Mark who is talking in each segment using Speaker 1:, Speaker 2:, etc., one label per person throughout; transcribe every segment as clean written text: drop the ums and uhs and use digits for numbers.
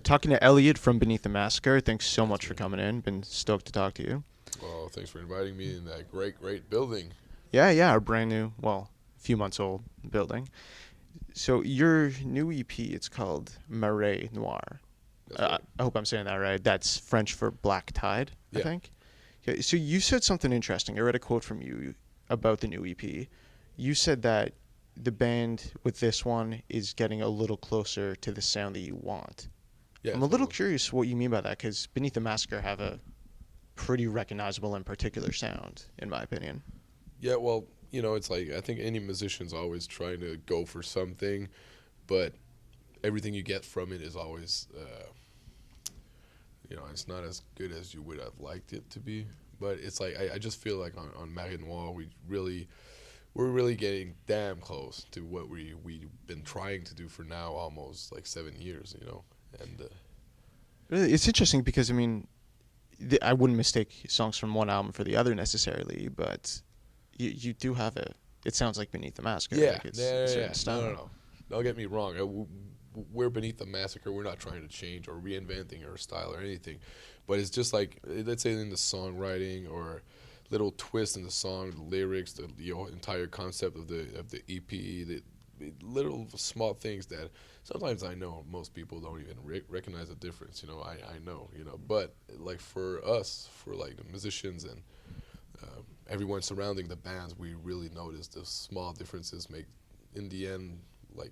Speaker 1: talking to Elliot from Beneath the Massacre. Thanks so much for coming in. Been stoked to talk to you.
Speaker 2: Well, thanks for inviting me in that great building.
Speaker 1: Yeah, our brand new, well, few months old building. So your new EP, it's called Marais Noir.
Speaker 2: That's right.
Speaker 1: I hope I'm saying that right. That's French for Black Tide, I
Speaker 2: Yeah.
Speaker 1: think. Okay, so you said something interesting. I read a quote from you about the new EP. You said that the band with this one is getting a little closer to the sound that you want.
Speaker 2: Yeah.
Speaker 1: I'm a little
Speaker 2: totally.
Speaker 1: curious what you mean by that, because Beneath the Massacre have a pretty recognizable and particular sound, in my opinion.
Speaker 2: Yeah, well, it's like I think any musician's always trying to go for something, but everything you get from it is always, it's not as good as you would have liked it to be. But it's like I just feel like on Marais Noir we're really getting damn close to what we've been trying to do for now almost like 7 years, and
Speaker 1: Really, it's interesting because, I mean, I wouldn't mistake songs from one album for the other necessarily, but you do have it sounds like Beneath the Massacre.
Speaker 2: yeah,
Speaker 1: Like it's
Speaker 2: yeah,
Speaker 1: a
Speaker 2: yeah,
Speaker 1: certain
Speaker 2: yeah.
Speaker 1: style.
Speaker 2: No. Don't get me wrong. We're Beneath the Massacre. We're not trying to change or reinventing our style or anything, but it's just like, let's say in the songwriting or little twist in the song, the lyrics, the entire concept of the EP, the little small things that sometimes I know most people don't even recognize the difference. I know, but like for us, for like the musicians and everyone surrounding the bands, we really notice the small differences make, in the end, like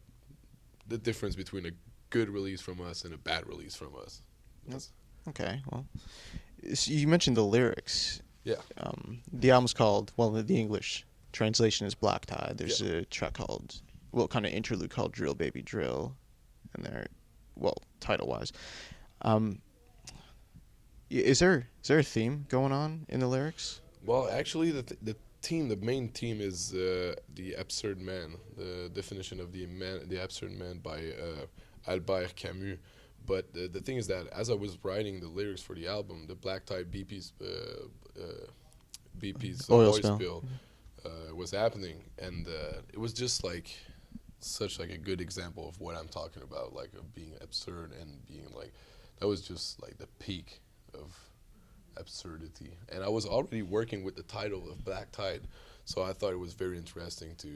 Speaker 2: the difference between a good release from us and a bad release from us. That's,
Speaker 1: Okay, well, so you mentioned the lyrics.
Speaker 2: yeah.
Speaker 1: The album's called, well, the English translation is Black Tide. There's
Speaker 2: Yeah.
Speaker 1: a track called, well, kind of interlude called Drill Baby Drill, and there, well, title-wise. Is there a theme going on in the lyrics?
Speaker 2: Well, actually, the main theme is the absurd man. The definition of the absurd man by Albert Camus. But the thing is that as I was writing the lyrics for the album, the Black Tide BP's
Speaker 1: Oil
Speaker 2: oil
Speaker 1: spill.
Speaker 2: spill was happening, and it was just like such like a good example of what I'm talking about, like of being absurd and being like, that was just like the peak of absurdity. And I was already working with the title of Black Tide, so I thought it was very interesting to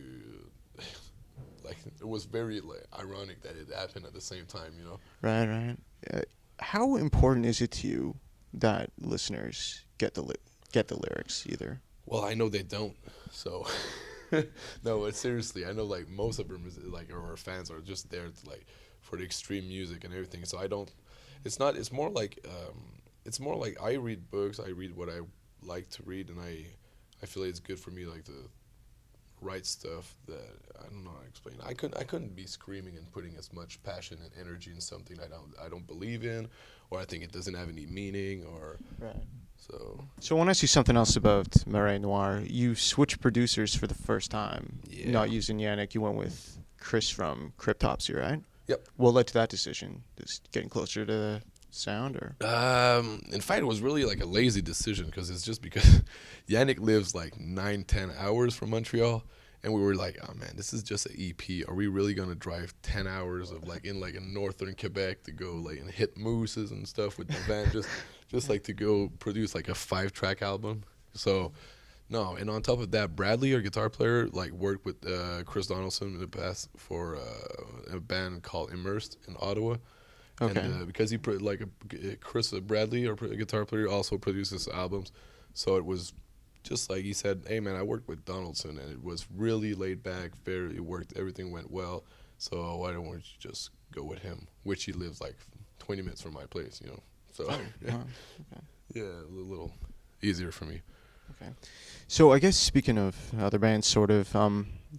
Speaker 2: like, it was very like ironic that it happened at the same time,
Speaker 1: Right. How important is it to you that listeners get the lyrics either?
Speaker 2: Well, I know they don't, so no, but seriously, I know like most of them like our fans are just there to like for the extreme music and everything. So I don't. It's not. It's more like I read books. I read what I like to read, and I feel like it's good for me like to write stuff that I don't know how to explain. I couldn't be screaming and putting as much passion and energy in something I don't believe in, or I think it doesn't have any meaning, or
Speaker 1: Right.
Speaker 2: so.
Speaker 1: So I want to ask you something else about Marais Noir. You switched producers for the first time.
Speaker 2: Yeah.
Speaker 1: Not using Yannick, you went with Chris from Cryptopsy, right?
Speaker 2: Yep.
Speaker 1: What led to that decision? Just getting closer to the sound, or?
Speaker 2: In fact, it was really like a lazy decision because it's just because Yannick lives like 9-10 hours from Montreal, and we were like, oh man, this is just an EP. Are we really gonna drive 10 hours of like in northern Quebec to go like and hit mooses and stuff with the van just like to go produce like a 5-track album? So no, and on top of that, Bradley, our guitar player, like worked with Chris Donaldson in the past for a band called Immersed in Ottawa.
Speaker 1: Okay.
Speaker 2: And because he Chris Bradley, our guitar player, also produces albums, so it was just like he said, "Hey man, I worked with Donaldson, and it was really laid back. It worked. Everything went well. So why don't we just go with him? Which he lives like 20 minutes from my place, So yeah,
Speaker 1: Wow. Okay.
Speaker 2: yeah, a little easier for me.
Speaker 1: Okay. So I guess speaking of other bands, sort of,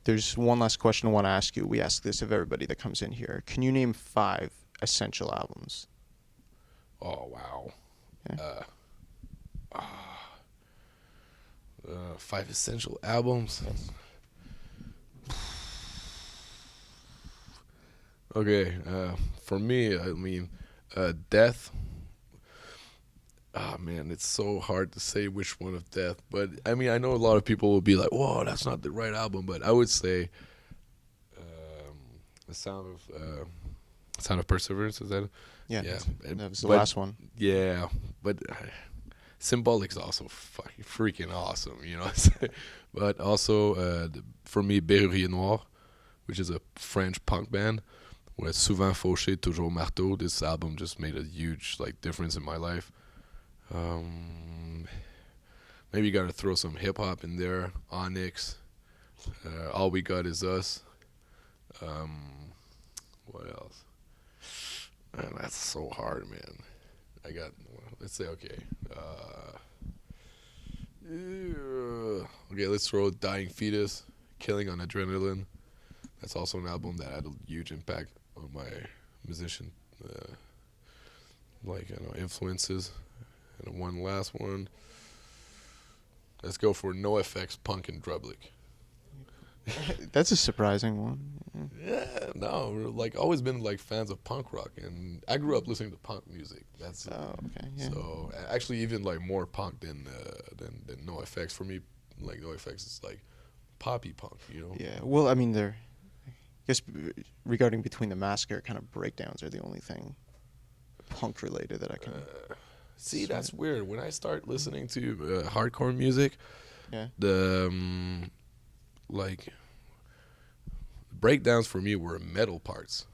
Speaker 1: there's one last question I want to ask you. We ask this of everybody that comes in here. Can you name 5 essential albums?
Speaker 2: Oh wow.
Speaker 1: Yeah.
Speaker 2: 5 essential albums.
Speaker 1: Yes.
Speaker 2: Okay, for me, I mean, Death. Ah man, it's so hard to say which one of Death, but I mean, I know a lot of people will be like, "Whoa, that's not the right album," but I would say, the Sound of Perseverance. Is that?
Speaker 1: Yeah,
Speaker 2: Yeah,
Speaker 1: that was the
Speaker 2: but
Speaker 1: last one.
Speaker 2: yeah, but Symbolic's also fucking freaking awesome, you know. But also, for me, Berrurier Noir, which is a French punk band, with Souvent Fauché, Toujours Marteau. This album just made a huge like difference in my life. Maybe you gotta throw some hip hop in there. Onyx, All We Got Is Us. What else? Man, that's so hard, man. I got. Let's say okay. Okay, let's throw Dying Fetus, Killing on Adrenaline. That's also an album that had a huge impact on my musician, influences. And one last one. Let's go for No Effects, Punk and Drublic.
Speaker 1: That's a surprising one.
Speaker 2: Yeah, no, we're like always been like fans of punk rock, and I grew up listening to punk music. That's
Speaker 1: Oh, okay. Yeah.
Speaker 2: so actually even like more punk than No Effects for me. Like No Effects is like poppy punk, you know.
Speaker 1: Yeah. Well, I mean, I guess regarding Between the Massacre, kind of breakdowns are the only thing punk related that I can.
Speaker 2: See, that's weird. When I start listening to hardcore music,
Speaker 1: Yeah.
Speaker 2: the like breakdowns for me were metal parts,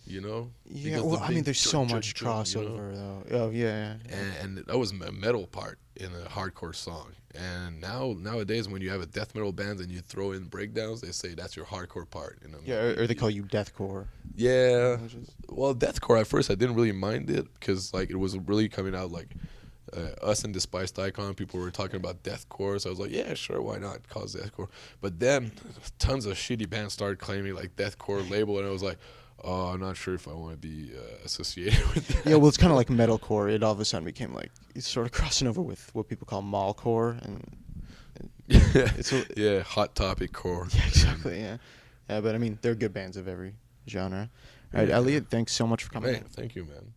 Speaker 2: you know.
Speaker 1: Yeah.
Speaker 2: Because
Speaker 1: Well,
Speaker 2: the
Speaker 1: I mean,
Speaker 2: big
Speaker 1: there's so
Speaker 2: chun,
Speaker 1: much
Speaker 2: chun, chun, you know?
Speaker 1: crossover though. Oh yeah.
Speaker 2: And that was a metal part in a hardcore song. And nowadays, when you have a death metal band and you throw in breakdowns, they say that's your hardcore part. You know?
Speaker 1: Yeah. Or they call you deathcore.
Speaker 2: Yeah.
Speaker 1: Which is-
Speaker 2: Well, deathcore at first I didn't really mind it because like it was really coming out like us and Despised Icon. People were talking about deathcore, so I was like, yeah, sure, why not? Call it deathcore. But then tons of shitty bands started claiming like deathcore label, and I was like, oh, I'm not sure if I want to be associated with that.
Speaker 1: Yeah, well, it's kind of like metalcore. It all of a sudden became like it's sort of crossing over with what people call mallcore, and it's a,
Speaker 2: Yeah, Hot Topic core.
Speaker 1: yeah, exactly, yeah, yeah. But I mean, they're good bands of every genre. All right,
Speaker 2: Yeah.
Speaker 1: Elliot, thanks so much for coming.
Speaker 2: Man, thank you, man.